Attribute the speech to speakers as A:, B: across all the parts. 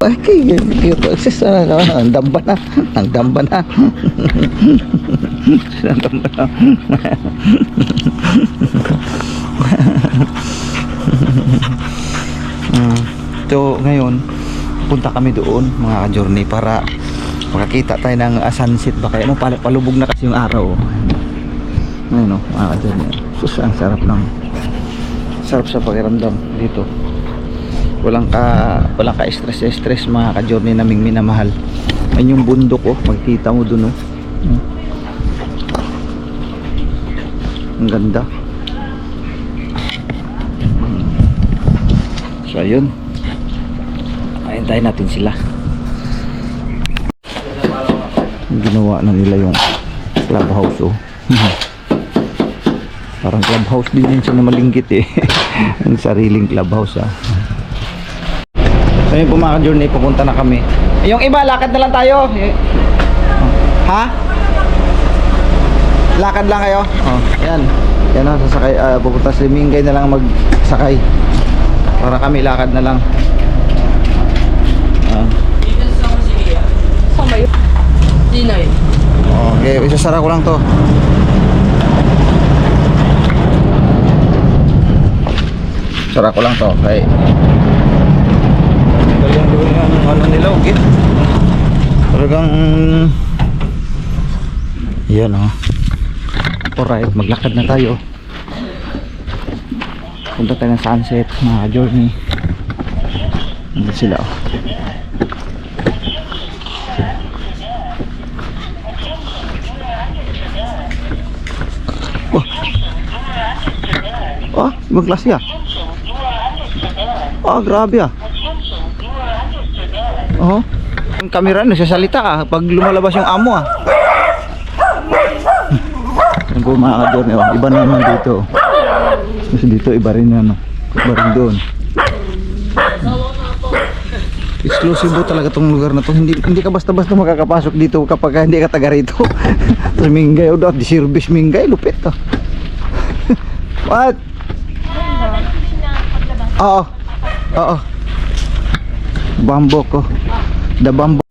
A: Ay, cute. Ang damba na. Ang damba na. Ang damba na. So, ngayon, punta kami doon, mga ka-journey, para makakita tayo ng sunset ba kaya. Ano, palubog na kasi yung araw. Ngayon, mga ka-journey. Sus, ang sarap ng sarap sa pakiramdam dito. Walang ka stress mga ka-journey naming minamahal. Ayun yung bundok, magkita mo dun, ang ganda. So ayun, tayo natin sila. Ginawa na nila yung clubhouse, parang clubhouse din yun siya na malinggit ang sariling clubhouse. So yun po mga ka-journey, pupunta na kami. Yung iba, lakad na lang tayo. Ha? Lakad lang kayo? Yan. Yan na, sasakay. Pupunta si Mingay na lang magsakay. Para kami lakad na lang.
B: Sama yun. Dinay.
A: Okay, isasara ko lang to. Sara ko lang to. Okay. Talagang doon yung ano nila, okay? Talagang yan, alright, maglakad na tayo. Punta tayo ng sunset, mga journey. Nandun sila, ibang klase grabe yung camera nagsasalita pag lumalabas yung amo Yan po mga ka-journey, iba naman dito. Kasi dito iba rin iba rin doon. Exclusive talaga tong lugar na to. Hindi ka basta-basta makakapasok dito kapag hindi ka taga rito. Tapos Mingay di service Mingay, lupit What? Oo. Bambok The bamboo.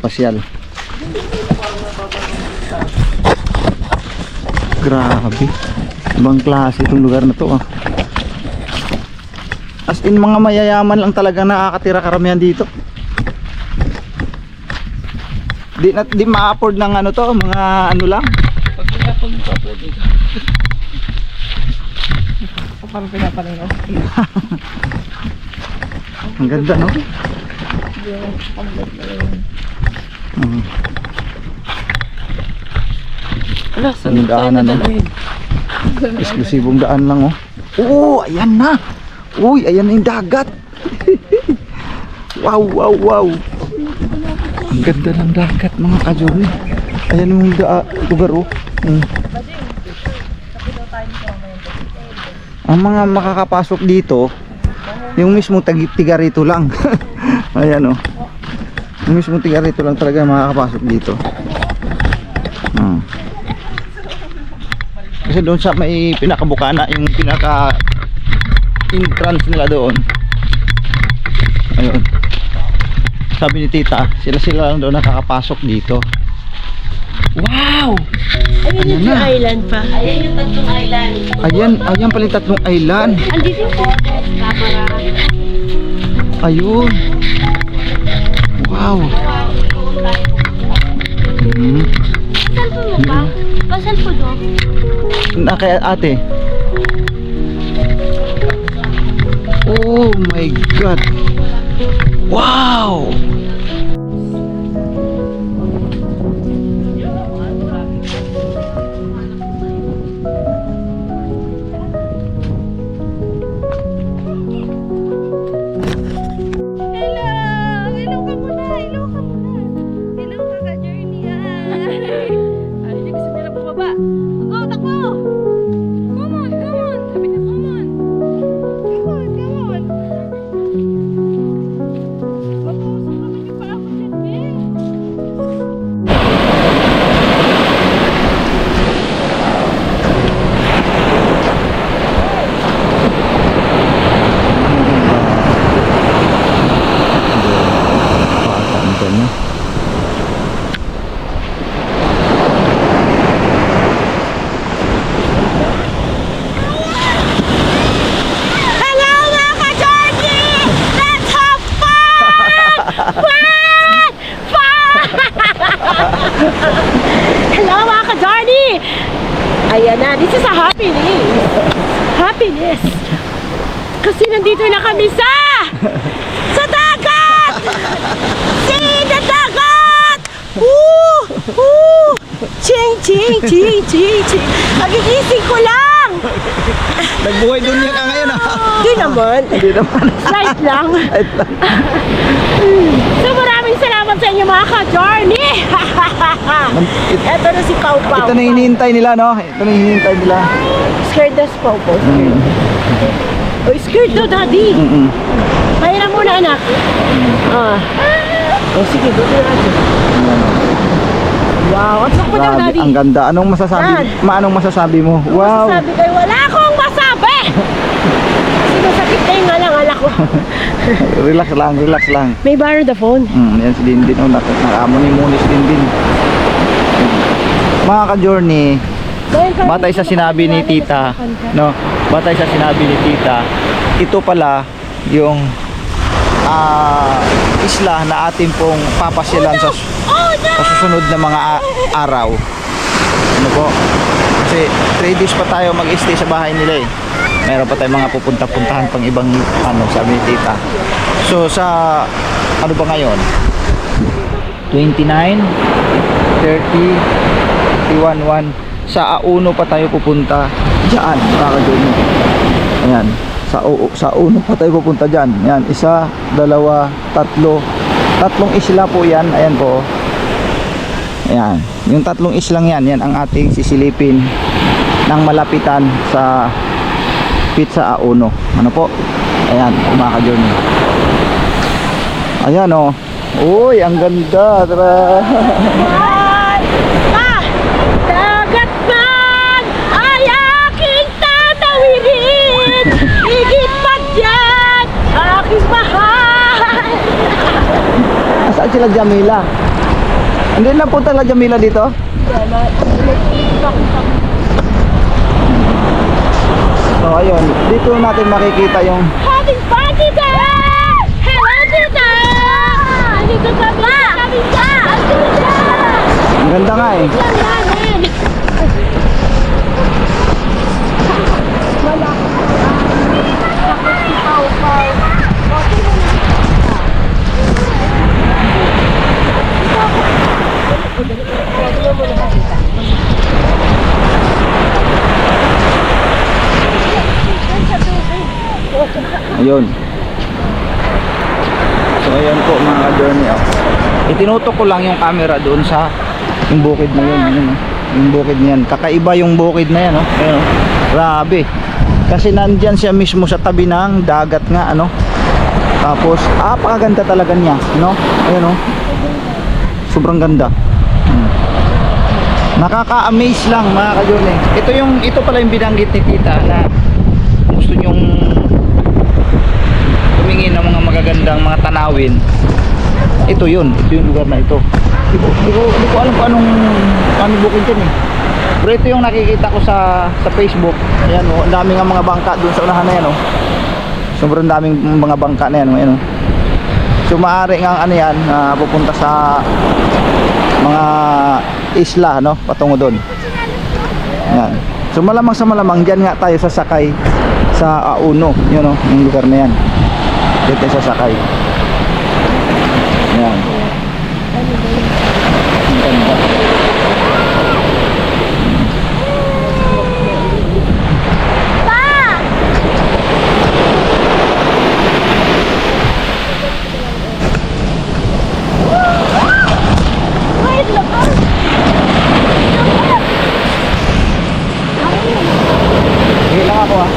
A: Pasyal. Grabe. Ibang klase itong lugar na to As in mga mayayaman lang talaga nakakatira karamihan dito. Di ma-afford ng mga ano lang.
B: Pag pinapag pa pwede ka. Parang pinapaling
A: Ang ganda, no?
B: Ala, saan
A: daanan, eksklusibong daan lang, ayan na. Uy, ayan na yung dagat. Wow. Ang ganda ng dagat, mga ka-journey. Ayan yung lugar, Ang mga makakapasok dito, yung mismo tiga rito lang. Ayan, yung mismo tiga rito lang talaga makakapasok dito. Kasi doon sa may pinakabukana, yung pinaka entrance nila doon. Ayun. Sabi ni tita, sila lang doon nakakapasok dito. Wow!
B: Ayun yung island pa. Ayan yung tatlong island.
A: Ayan pala yung tatlong island.
B: Andito po. Camera.
A: Ayun. Wow.
B: Cellphone mo pa? Pa-cellphone mo?
A: Kaya ate. Oh my God. Wow.
B: nandito na kami sa dagat! Sa dagat! Ching, ching, ching, ching, ching. Magigising ko lang!
A: Nagbuhay dunya ka ngayon ah.
B: Di naman.
A: Hindi naman.
B: Slight lang.
A: Kahit lang.
B: So maraming salamat sa inyo mga ka-journey! Eto na si Pau Pau.
A: Ito na hinihintay nila, no? Ito na hinihintay nila.
B: Scared na si Pau Pau. Oh, scared daw, daddy. Kaya na muna, anak. Oh, sige, buti na natin. Wow, ang sakit daw,
A: Grabe,
B: daddy.
A: ang ganda. Anong masasabi?
B: Dad.
A: Anong masasabi mo? Wow.
B: Sabi kayo, wala akong masabi! Kasi masakit na yung alak ko.
A: Relax lang, relax lang.
B: May borrow the phone.
A: Yan si Dindin. Oh, nakamunimunis Dindin. Mga ka-journey, batay sa sinabi ni tita, no? Batay sa sinabi ni tita, ito pala yung isla na atin pong papasyalan sa susunod na mga araw. Ano po? Kasi 3 days pa tayo mag-stay sa bahay nila eh. Meron pa tayong mga pupunta-puntahan pang ibang sabi ni tita. So sa ano ba ngayon? 29, 30, 31, 1 sa Auno pa tayo pupunta diyan, mga ka-journey. Ayan, sa Auno pa tayo pupunta diyan. Ayan, 1, 2, 3, tatlong isla po 'yan. Ayan po. Ayan, yung tatlong islang yan ang ating sisilipin ng malapitan sa Pizza Auno. Ano po? Ayan, mga ka-journey. Ayan oh. Uy, ang ganda. Tara.
B: Dagat man ay aking tatawirin. Higit pa dyan, aking mahal.
A: Saan sila Jamila? Hindi na punta la Jamila dito? So ayun, dito natin makikita yung
B: Having party there! Hello, tita! Andito kami sa kabila!
A: ang ganda nga eh.
B: Lang namin! Wala. Tapos si Pau Pau.
A: Ayun. So ayun po mga ka-journey oh. Itinutok ko lang yung camera doon sa yung bukid na yun, yun oh. Yung bukid niyan. Kakaiba yung bukid na yan oh. Ayun oh. Grabe. Kasi nandyan siya mismo sa tabi ng dagat nga ano. Tapos apakaganda talaga niya, no? Ayun oh. Sobrang ganda. Nakaka-amaze lang mga ka-journey. Ito pala yung binanggit ni tita na gusto nyong tumingin ng mga magagandang mga tanawin. Ito yung lugar na ito. Hindi ko alam kung anong bukid yun eh. Pero ito yung nakikita ko sa Facebook. Ayan oh, ang daming mga bangka doon sa unahan na yan oh. Sobrang daming mga bangka na yan oh. Ayan, oh. So maaari nga ano yan, pupunta sa mga isla no, patungo doon. Yan. So malamang sa malamang diyan nga tayo sasakay sa Auno, yun no, yung lugar na yan. Diyan tayo sasakay. Yan. Ang ganda. Sige lang ako ah.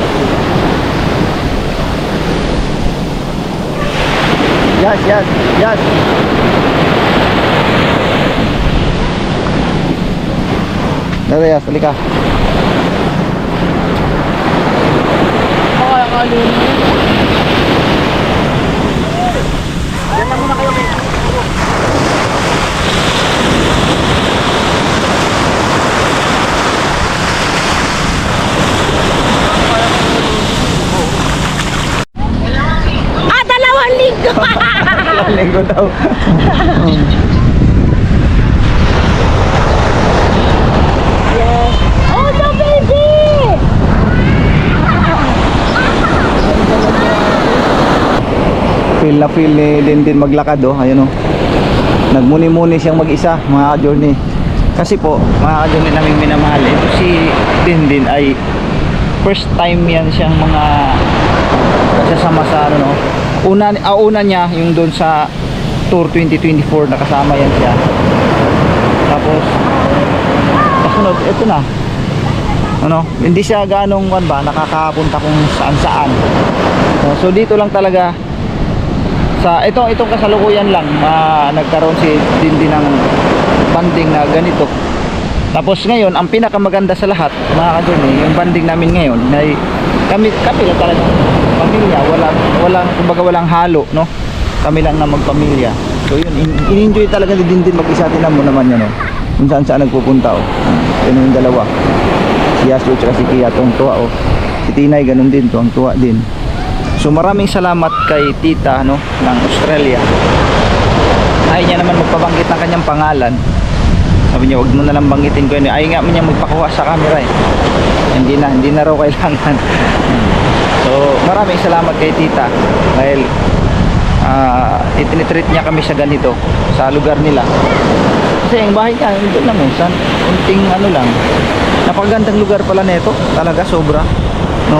A: Yes. Dali, yes, halika.
B: Kaya ka lun.
A: Diyan lang muna kayo. Ilang linggo daw.
B: Oh no, baby!
A: feel na feel ni Dindin maglakad oh. Ayun oh. Nagmuni-muni siyang mag-isa mga ka-journey. Kasi po mga ka-journey naming minamahal, ito si Dindin ay first time yan siyang mga kasama sa ano no. Una niya yung doon sa Tour 2024 nakasama yan siya. Tapos kasunod ito na. Ano, hindi siya ganong nakakapunta kung saan-saan. So dito lang talaga sa itong kasalukuyan lang nagkaroon si Dindin ng banding na ganito. Tapos ngayon ang pinakamaganda sa lahat mga ka-journey, yung banding namin ngayon ay kami lang talaga pamilya, walang halo no. Kami lang na magpamilya. So yun, in-enjoy talaga ni Dindin mag-isa. Tinan mo naman yan oh. Kung saan nagpupunta oh. Yan yung dalawa. Si Yasyo at si Kia tuwa oh. Si Tinay ganun din, tuwa din. So maraming salamat kay tita no, ng Australia. Ay niya naman magpabanggit ng kanyang pangalan. Sabi niya wag mo na lang banggitin ko yun. Ay nga man niya magpakuha sa camera eh. Hindi na raw kailangan. So maraming salamat kay tita dahil itinitreat niya kami sa ganito sa lugar nila. Kasi ang bahay niya doon lang sa unting ano lang. Napakagandang lugar pala nito, talaga sobra, no?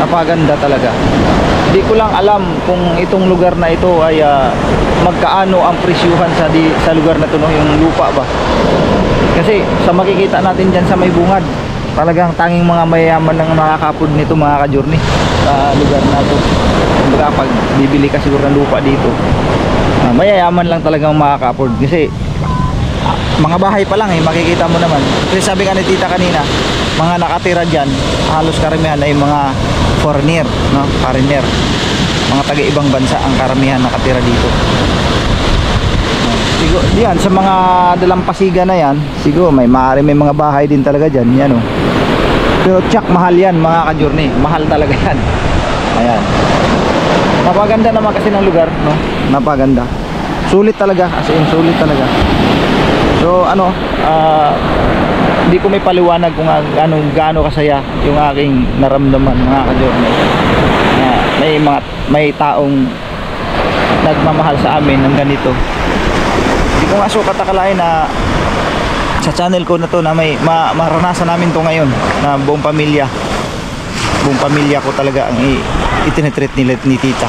A: Napakaganda talaga. Hindi ko lang alam kung itong lugar na ito ay magkaano ang presyuhan sa lugar na ito, no? Yung lupa ba? Kasi sa makikita natin diyan sa may bungad, talagang tanging mga mayayaman lang makakapod nito mga ka-journey sa lugar na ito. Kumbaga pag bibili ka siguro ng lupa dito, mayayaman lang talagang makakapod kasi mga bahay pa lang makikita mo naman. Kasi sabi ka ni tita kanina, mga nakatira dyan halos karamihan ay mga foreigner no? Foreigner, mga taga ibang bansa ang karamihan nakatira dito. Siguro diyan sa mga dalampasigan na yan, siguro maaari may mga bahay din talaga dyan yan oh. Pero tsak mahal yan mga ka-journey, mahal talaga yan. Ayan, napaganda naman kasi ng lugar no? Napaganda, sulit talaga, as in sulit talaga. So ano, hindi ko may paliwanag kung gaano kasaya yung aking naramdaman mga ka-journey. May taong nagmamahal sa amin ng ganito. Hindi ko nga sukat akalain na sa channel ko na to na may maranasan namin to ngayon na buong pamilya ko talaga ang itinitreat nila ni tita.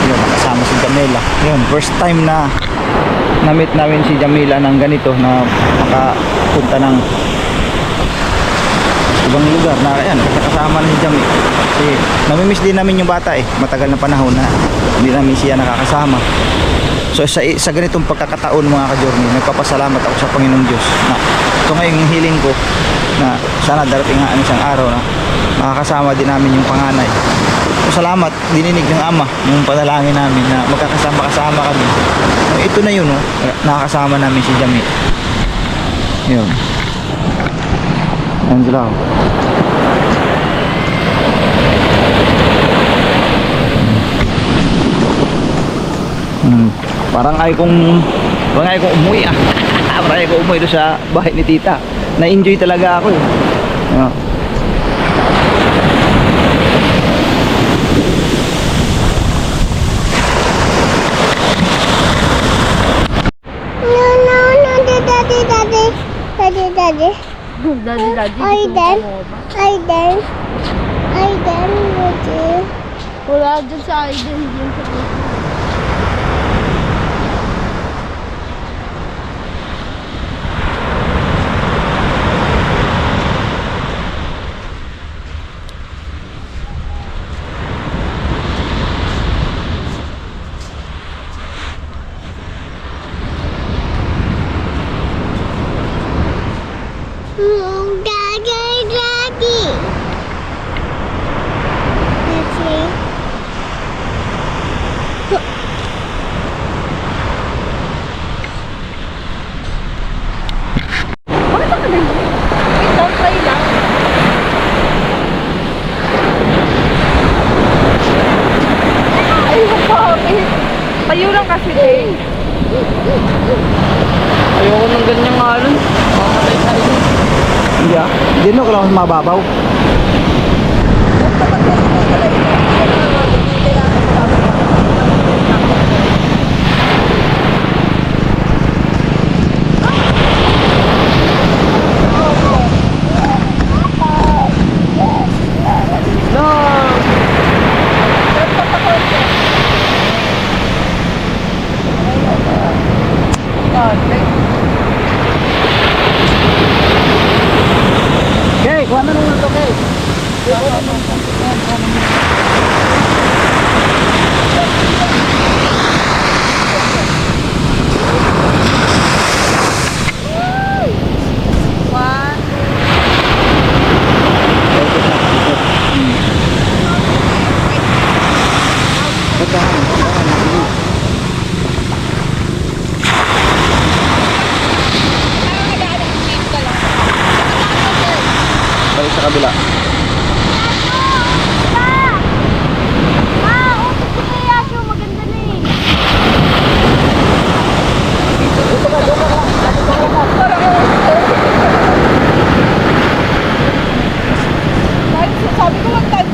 A: Yun, nakasama si Jamila. Yun, first time na na-meet namin si Jamila ng ganito na makapunta ng ibang lugar na ayan, kasama ni Jami. Kasi namimiss din namin yung bata matagal na panahon na hindi namin siya nakakasama. So sa ganitong pagkakataon mga ka-journey, nagpapasalamat ako sa Panginoong Diyos na ito ngayon yung hiling ko na sana darating nga isang araw na makakasama din namin yung panganay. So salamat, dininig ng Ama yung panalangin namin na magkakasama-kasama kami. Ito na yun nakakasama namin si Jami. Yun. Ayan sila Parang ay kong umuwi parang ay kong umuwi doon sa bahay ni tita. Na-enjoy talaga ako yeah.
C: Aiden. Wala dyan sa Aiden. Daddy.
B: Bakit ang ganyan? Ito, try lang. Ay, bakit? Tayo lang kasi din.
D: Ayoko ng ganyang alon. Mamatay tayo.
A: Hindi ko lang mababaw. Balik sa kabila.
C: Maganda na eh.
B: Sabi ko mag-touch.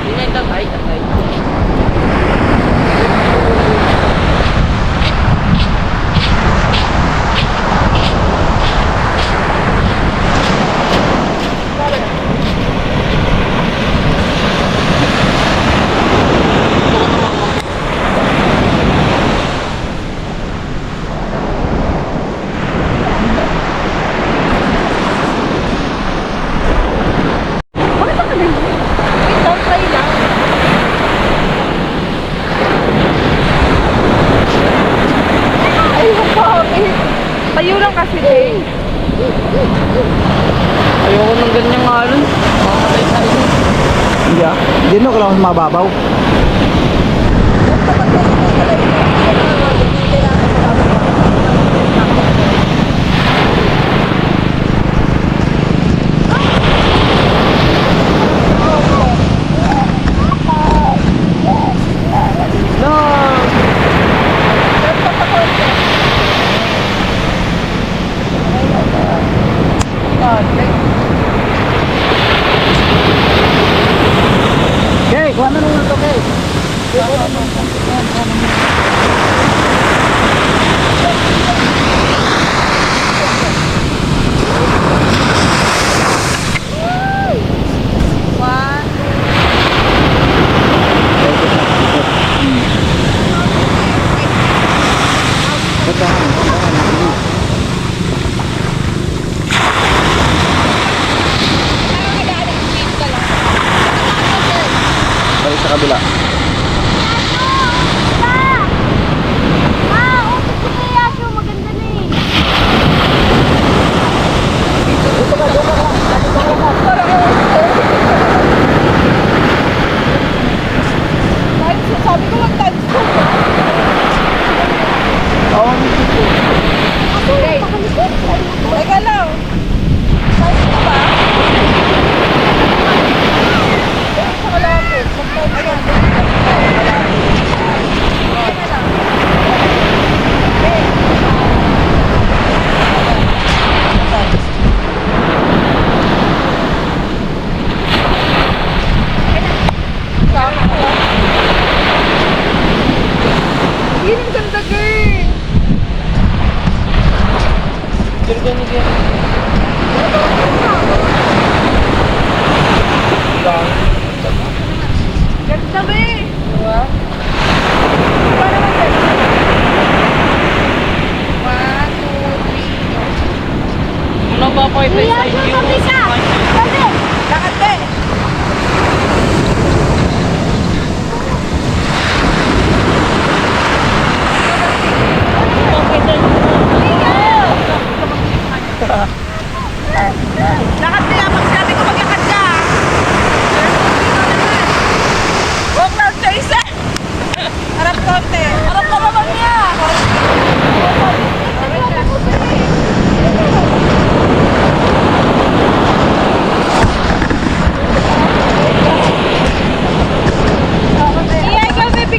D: Hindi na yung tatay.
B: Tayo lang kasi din.
D: Ayoko ng ganyang alon. Makamatay tayo.
A: Hindi ah. Hindi no, kailangan mas mababaw. Okay, kuha na nung ito, okay. Balik sa kabila.
C: Maganda na eh.
B: Sabi ko mag-touch. Okay. Teka lang. Touch ko ba? Sa kalapit. Mag-touch ka.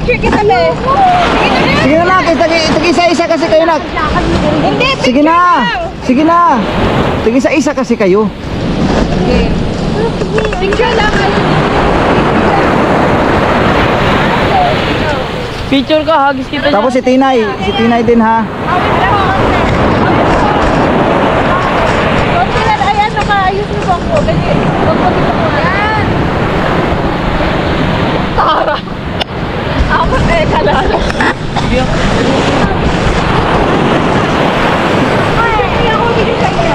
B: Picture kita, be.
A: Sige na nak, tag-isa-isa kasi kayo nak.
B: Hindi,
A: Sige na. Sige na. Tag-isa-isa kasi kayo.
B: picture lang.
D: Picture ka, hagis kita
A: Tapos si Tinay din ha.
B: Konti lang, ayan, nakaayos mo ba ko? Ganyan, wag mo dito ko. Ayan. Tara. Ako, kalala. Ay, ako, hindi kaya.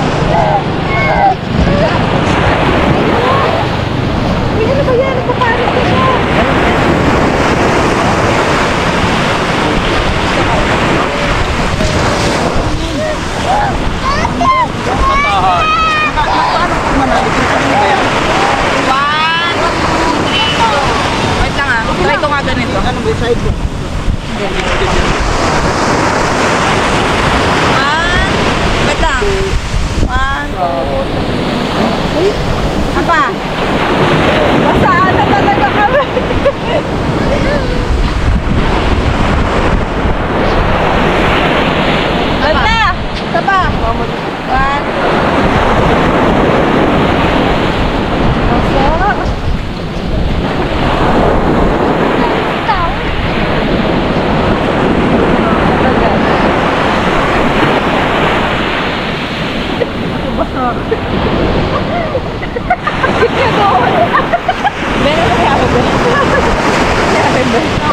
B: Hindi na ba yan? Nagpapalit ka siya. Wait lang ah. Try ko nga ganito.
A: Ano ba side mo?
B: Wait lang. 1, 2, 3. Apa? Basaan na talaga kami. Basta! Saba! 1.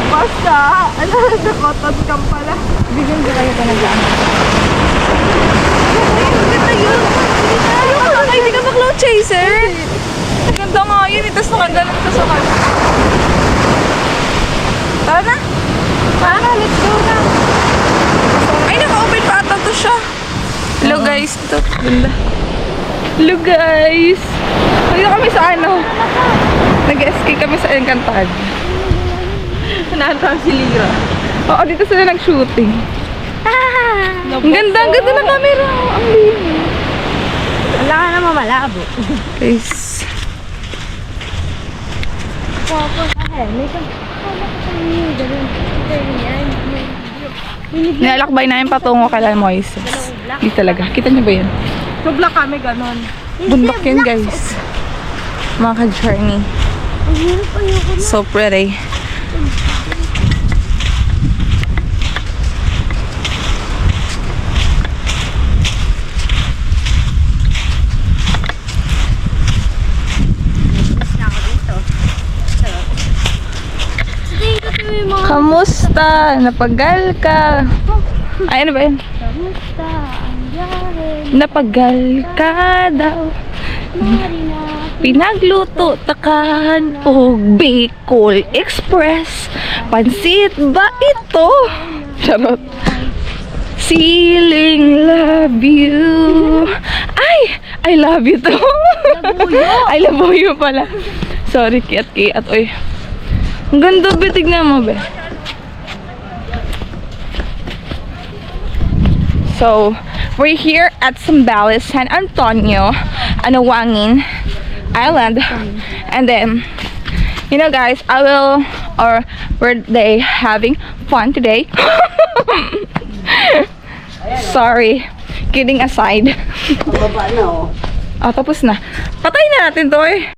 B: Basta! Ano, nakotas ka pala. Bigyan ko kayo pa na dyan. Ganda yun! Ayoko, hindi ka mag-cloud chaser! Ganda nga yun, tapos nakagalan ka sa kanya. Tara na! Tara, let's go na! Ay, naka-open pa ata to siya. Hello guys, ito. Ganda. Hello guys! Dito kami sa ano? Nag-escape kami sa Encantada. Nanahan si Lira. Oo, dito sila nag-shooting. Ang ganda ng camera. Ang linis.
C: Wala ka naman malabo.
B: Guys. Nilalakbay namin patungo kay Moises. Di talaga. Kita niyo ba yun? Vlog kami ganon. Bundok yun guys. Mga ka-journey. So pretty. Kamusta? Napagal ka? Ay, ano ba yun?
C: Kamusta ang yari?
B: Napagal ka daw. Pinagluto takan o Bicol Express. Pansit ba ito? Charot. Siling love you. Ay! I love you to. I love you pala. Sorry, kiat-kiat. Oy. Ang ganda, be. Tignan mo, be. So, we're here at Zambales, San Antonio, Anawangin Island. And then, you know guys, they having fun today. Sorry. Kidding aside. Oh, tapos na. Patay na natin to eh.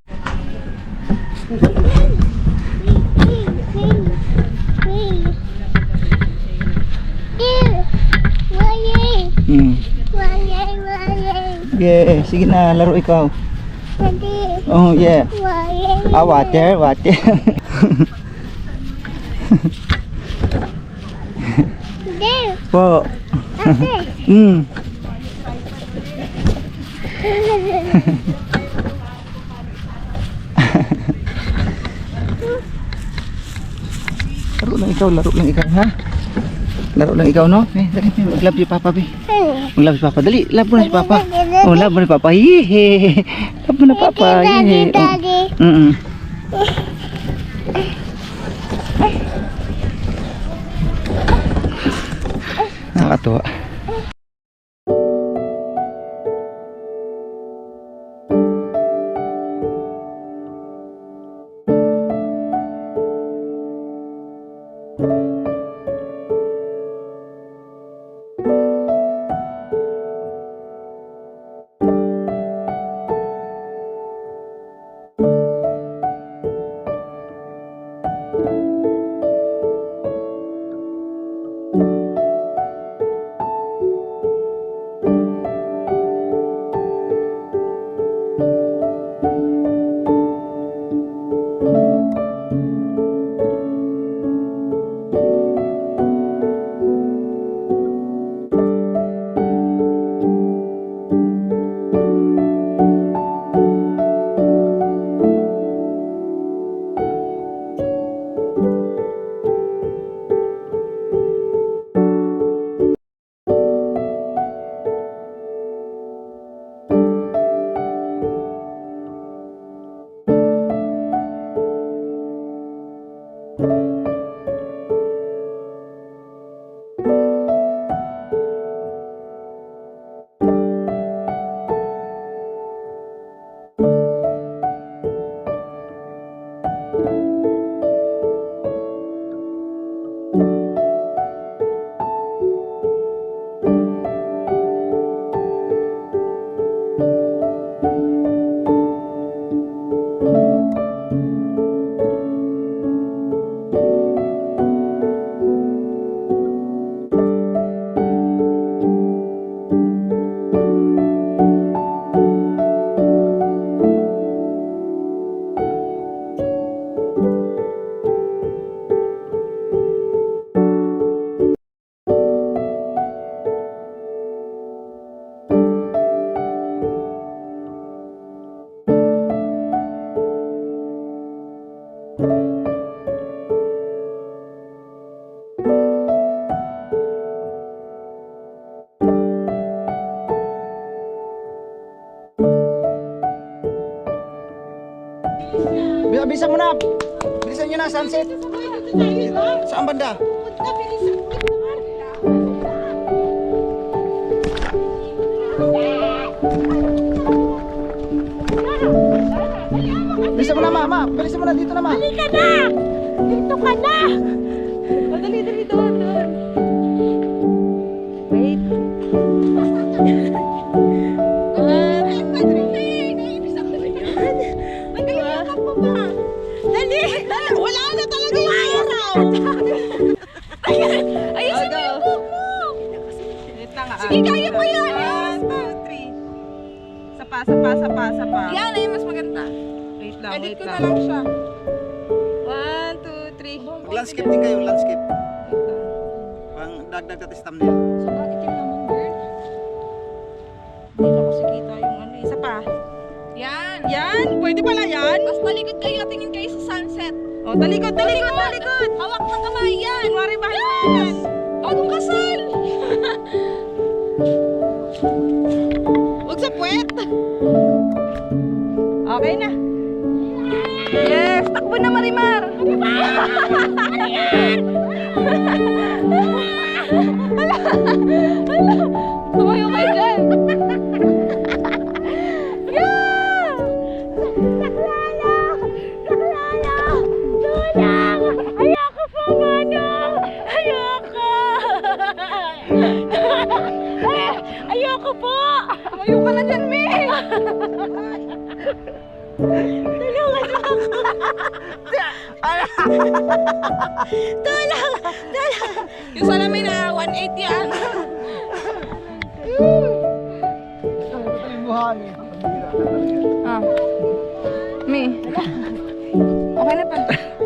A: Yeah, sige na, laro ikaw. Oh, yeah. Ah, water. Po. Laro lang ikaw, ha? Laro lang ikaw, no? Dali, mag-love si Papa, be. Mag-love si Papa, dali, love mo na si Papa. Oh, love mo na si Papa, yehe. Love mo na Papa, yehe. Nakakatuwa. Bilisan mo na. Bilisan nyo na, sunset. Saan banda? Bilisan mo na, ma. Bilisan mo na, dito na, ma.
C: Dali ka na! Dito ka na!
B: Dali, doon.
C: Wait.
B: Wala na talaga yung araw. Ayusin mo yung buhok mo. Sige, kaya mo yan. 1, 2, 3. Sapa. Yan, ayun mas maganda.
D: Wait lang,
B: Edit ko na lang siya. 1, 2, 3.
A: Mag-landscape din kayo, landscape. Pang dagdag natin sa thumbnail.
B: So, bakit yung naman, girl? Hindi na kasi kita yung ano. Isa pa. Yan, pwede pala yan. Tapos talikod kayo, tingin kayo sa sunset. Oh, talikod. Hawak ng kamay, yan. Kunwari ba yan? Bagong kasal. Huwag sa puwet. Okay na. Yes, takbo na, Marimar. Tumayo kayo dyan.
C: Ayoko po, Manong! Ayoko po!
B: Tumayo ka na dyan, May. Yung salamin na 180 yan. Ah. May. Okay na pa.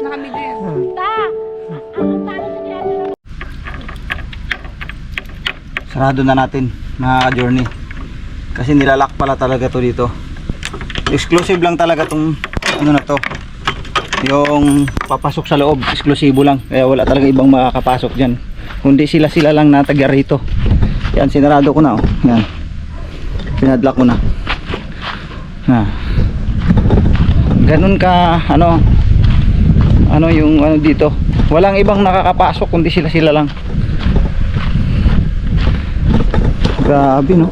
B: Nakabidyo yan.
A: Sarado na natin mga journey. Kasi nilalak pala talaga to dito. Exclusive lang talaga tong ano na to. Yung papasok sa loob, eksklusibo lang. Kaya wala talaga ibang makakapasok diyan. Kundi sila lang na taga rito. Yan, sinarado ko na, oh. Yan. Pinadlock ko na. Ganun ka ano yung ano dito. Walang ibang nakakapasok kundi sila lang. Grabe, no?